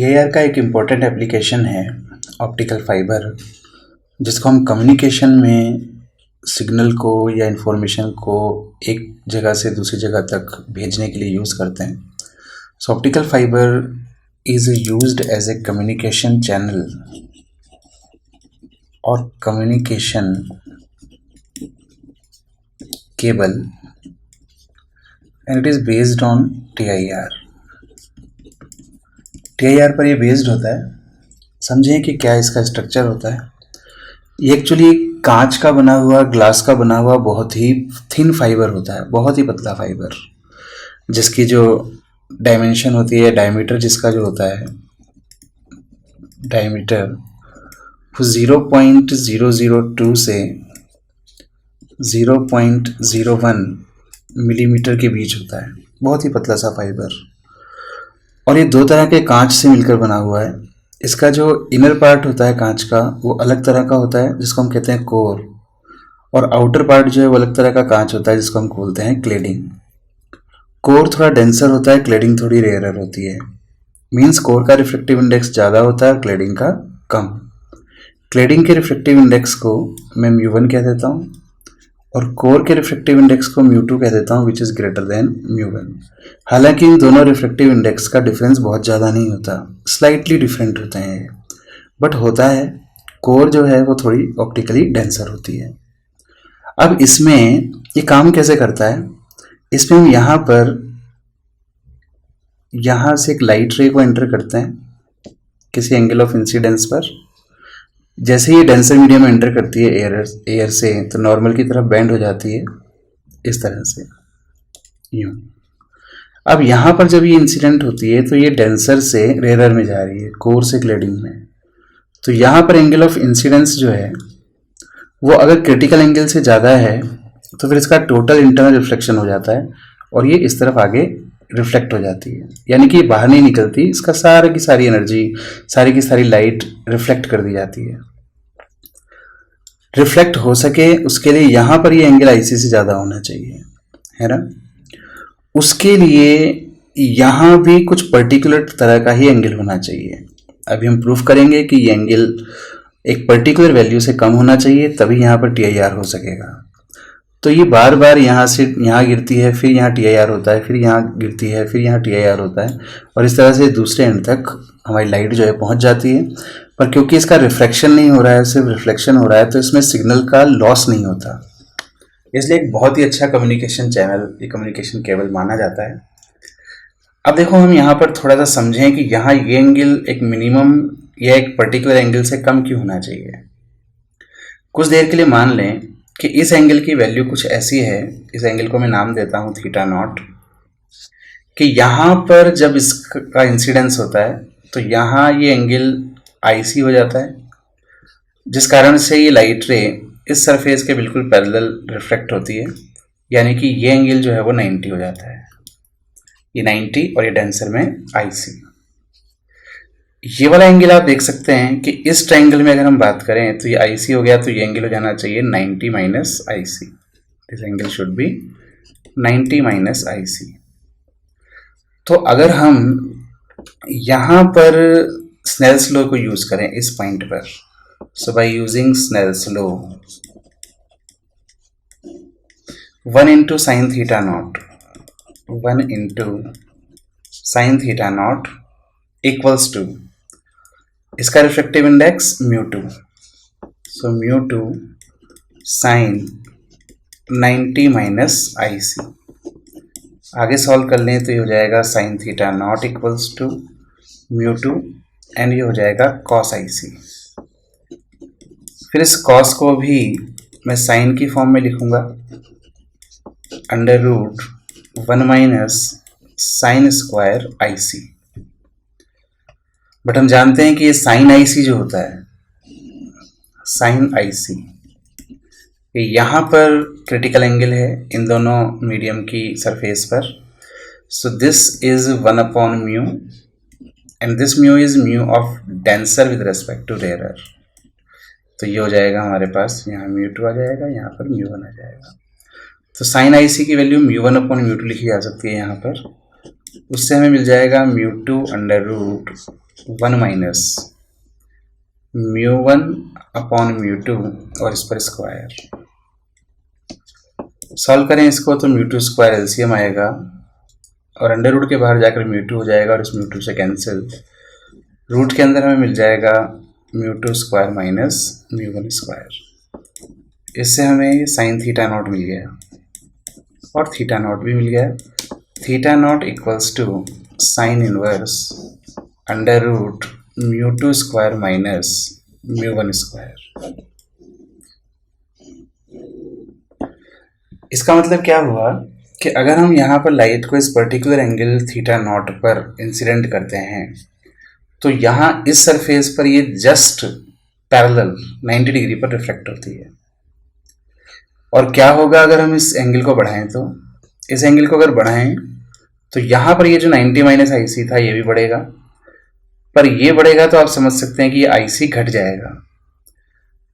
TIR का एक important application है ऑप्टिकल फाइबर, जिसको हम कम्युनिकेशन में सिग्नल को या इंफॉर्मेशन को एक जगह से दूसरी जगह तक भेजने के लिए यूज़ करते हैं। So optical fiber is used as a communication channel और communication cable and it is based on TIR. TIR पर ये बेस्ड होता है। समझें कि क्या इसका स्ट्रक्चर होता है। ये एक्चुअली कांच का बना हुआ, ग्लास का बना हुआ बहुत ही थिन फाइबर होता है, बहुत ही पतला फाइबर, जिसकी जो डायमेंशन होती है, डायमीटर जिसका जो होता है, डायमीटर वो 0.002 से 0.01 मिलीमीटर के बीच होता है। बहुत ही पतला सा फाइबर, और ये दो तरह के कांच से मिलकर बना हुआ है। इसका जो इनर पार्ट होता है कांच का, वो अलग तरह का होता है जिसको हम कहते हैं कोर, और आउटर पार्ट जो है वो अलग तरह का कांच होता है जिसको हम बोलते हैं क्लेडिंग। कोर थोड़ा डेंसर होता है, क्लेडिंग थोड़ी रेयरर होती है। मींस कोर का रिफ्लेक्टिव इंडेक्स ज़्यादा होता है, क्लेडिंग का कम। क्लेडिंग के रिफ्लेक्टिव इंडेक्स को मैं μ1 कह देता हूँ, और कोर के रिफ्लेक्टिव इंडेक्स को μ2 कह देता हूँ, विच इज़ ग्रेटर देन μ1। हालांकि इन दोनों रिफ्लेक्टिव इंडेक्स का डिफरेंस बहुत ज़्यादा नहीं होता, स्लाइटली डिफरेंट होते हैं, बट होता है। कोर जो है वो थोड़ी ऑप्टिकली डेंसर होती है। अब इसमें ये काम कैसे करता है, इसमें हम यहाँ से एक लाइट रे को एंटर करते हैं किसी एंगल ऑफ इंसिडेंस पर। जैसे ही ये डेंसर मीडियम में एंटर करती है एयर से, तो नॉर्मल की तरफ बेंड हो जाती है इस तरह से, यूँ। अब यहाँ पर जब ये इंसिडेंट होती है तो ये डेंसर से रेयरर में जा रही है, कोर से क्लेडिंग में। तो यहाँ पर एंगल ऑफ इंसिडेंस जो है वो अगर क्रिटिकल एंगल से ज़्यादा है तो फिर इसका टोटल इंटरनल रिफ्लेक्शन हो जाता है, और ये इस तरफ आगे रिफ्लेक्ट हो जाती है। यानी कि ये बाहर नहीं निकलती, इसका सारी की सारी एनर्जी, सारी की सारी लाइट रिफ्लेक्ट कर दी जाती है। रिफ्लेक्ट हो सके उसके लिए यहाँ पर ये एंगल आईसी से ज़्यादा होना चाहिए, है ना। उसके लिए यहाँ भी कुछ पर्टिकुलर तरह का ही एंगल होना चाहिए। अभी हम प्रूफ करेंगे कि ये एंगल एक पर्टिकुलर वैल्यू से कम होना चाहिए, तभी यहाँ पर टीआईआर हो सकेगा। तो ये बार बार यहाँ से यहाँ गिरती है, फिर यहाँ टीआईआर होता है, फिर यहाँ गिरती है, फिर यहाँ टीआईआर होता है, और इस तरह से दूसरे एंड तक हमारी लाइट जो है पहुँच जाती है। पर क्योंकि इसका रिफ्लेक्शन नहीं हो रहा है, सिर्फ रिफ्लेक्शन हो रहा है, तो इसमें सिग्नल का लॉस नहीं होता। इसलिए एक बहुत ही अच्छा कम्युनिकेशन चैनल, ये कम्युनिकेशन केबल माना जाता है। अब देखो, हम यहाँ पर थोड़ा सा समझें कि यहाँ ये एंगल एक मिनिमम या एक पर्टिकुलर एंगल से कम क्यों होना चाहिए। कुछ देर के लिए मान लें कि इस एंगल की वैल्यू कुछ ऐसी है, इस एंगल को मैं नाम देता हूँ θ0, कि यहाँ पर जब इसका इंसिडेंस होता है तो यहाँ ये एंगल आईसी हो जाता है, जिस कारण से ये लाइट रे इस सरफेस के बिल्कुल पैरेलल रिफ्लेक्ट होती है। यानी कि ये एंगल जो है वो 90 हो जाता है, ये 90, और ये डेंसर में आईसी। ये वाला एंगल आप देख सकते हैं कि इस ट्रायंगल में अगर हम बात करें तो ये आईसी हो गया, तो ये एंगल हो जाना चाहिए 90 minus IC. This angle should be 90 minus IC. तो अगर हम यहाँ पर स्नेल्स लॉ को यूज करें इस पॉइंट पर, so by using Snell's law, 1 into sine θ0, 1 into sine θ0 equals to इसका रिफ्लेक्टिव इंडेक्स μ2, सो μ2 साइन 90 माइनस आईसी। आगे सॉल्व कर लें तो ये हो जाएगा साइन θ0 इक्वल्स टू μ2, एंड ये हो जाएगा कॉस आईसी। फिर इस कॉस को भी मैं साइन की फॉर्म में लिखूंगा, under root 1 minus sine square IC. But हम जानते हैं कि ये साइन आईसी जो होता है, साइन आईसी, ये यहाँ पर क्रिटिकल एंगल है इन दोनों मीडियम की सरफेस पर। So this is 1 upon mu, and this mu is mu of denser with respect to rarer. तो ये हो जाएगा हमारे पास, यहाँ μ2 आ जाएगा, यहाँ पर μ1 आ जाएगा। तो साइन आईसी की वैल्यू μ1 अपॉन μ2 लिखी जा सकती है यहाँ पर। उससे हमें मिल जाएगा μ2 अंडर रूट 1 माइनस μ1 अपॉन μ2 और इस पर स्क्वायर। सॉल्व करें इसको तो μ2 स्क्वायर एलसीएम आएगा और अंडर रूट के बाहर जाकर μ2 हो जाएगा और इस μ2 से कैंसिल। रूट के अंदर हमें मिल जाएगा μ2 स्क्वायर माइनस μ1 स्क्वायर। इससे हमें साइन थीटा नॉट मिल गया और थीटा नॉट भी मिल गया। Theta not equals to sine inverse under root μ2 square minus μ1 square. इसका मतलब क्या हुआ कि अगर हम यहाँ पर लाइट को इस पर्टिकुलर एंगल थीटा नॉट पर इंसिडेंट करते हैं तो यहाँ इस सरफेस पर ये जस्ट पैरेलल 90 डिग्री पर रिफ्लेक्ट होती है। और क्या होगा अगर हम इस एंगल को बढ़ाएं, तो इस एंगल को अगर बढ़ाएं तो यहाँ पर ये जो 90 माइनस IC था ये भी बढ़ेगा, पर ये बढ़ेगा तो आप समझ सकते हैं कि ये IC घट जाएगा।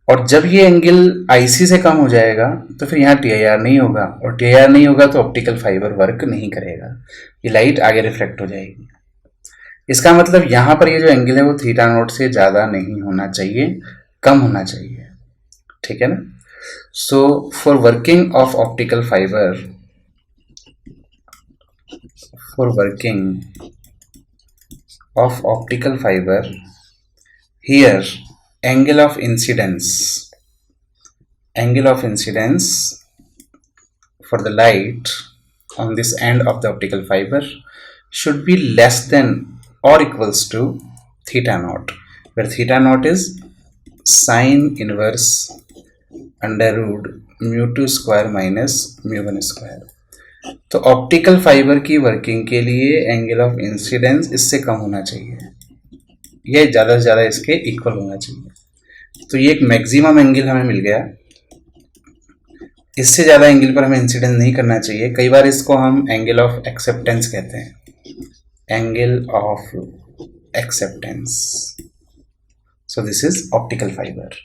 और जब ये एंगल IC से कम हो जाएगा तो फिर यहाँ TIR नहीं होगा, और TIR नहीं होगा तो ऑप्टिकल फाइबर वर्क नहीं करेगा, ये लाइट आगे रिफ्लेक्ट हो जाएगी। इसका मतलब यहाँ पर ये जो एंगल है वो थीटा नॉट से ज़्यादा नहीं होना चाहिए, कम होना चाहिए। ठीक है ना। So for working of optical fibre, for working of optical fibre here angle of incidence for the light on this end of the optical fiber should be less than or equals to theta naught, where theta naught is sine inverse under root μ2 square minus μ1 square. तो optical fiber की working के लिए angle of incidence इससे कम होना चाहिए, यह ज़्यादा से ज़्यादा इसके इक्वल होना चाहिए। तो ये एक मैक्सिमम एंगल हमें मिल गया, इससे ज़्यादा एंगल पर हमें इंसिडेंस नहीं करना चाहिए। कई बार इसको हम एंगल ऑफ एक्सेप्टेंस कहते हैं, angle of acceptance. So this is optical fibre.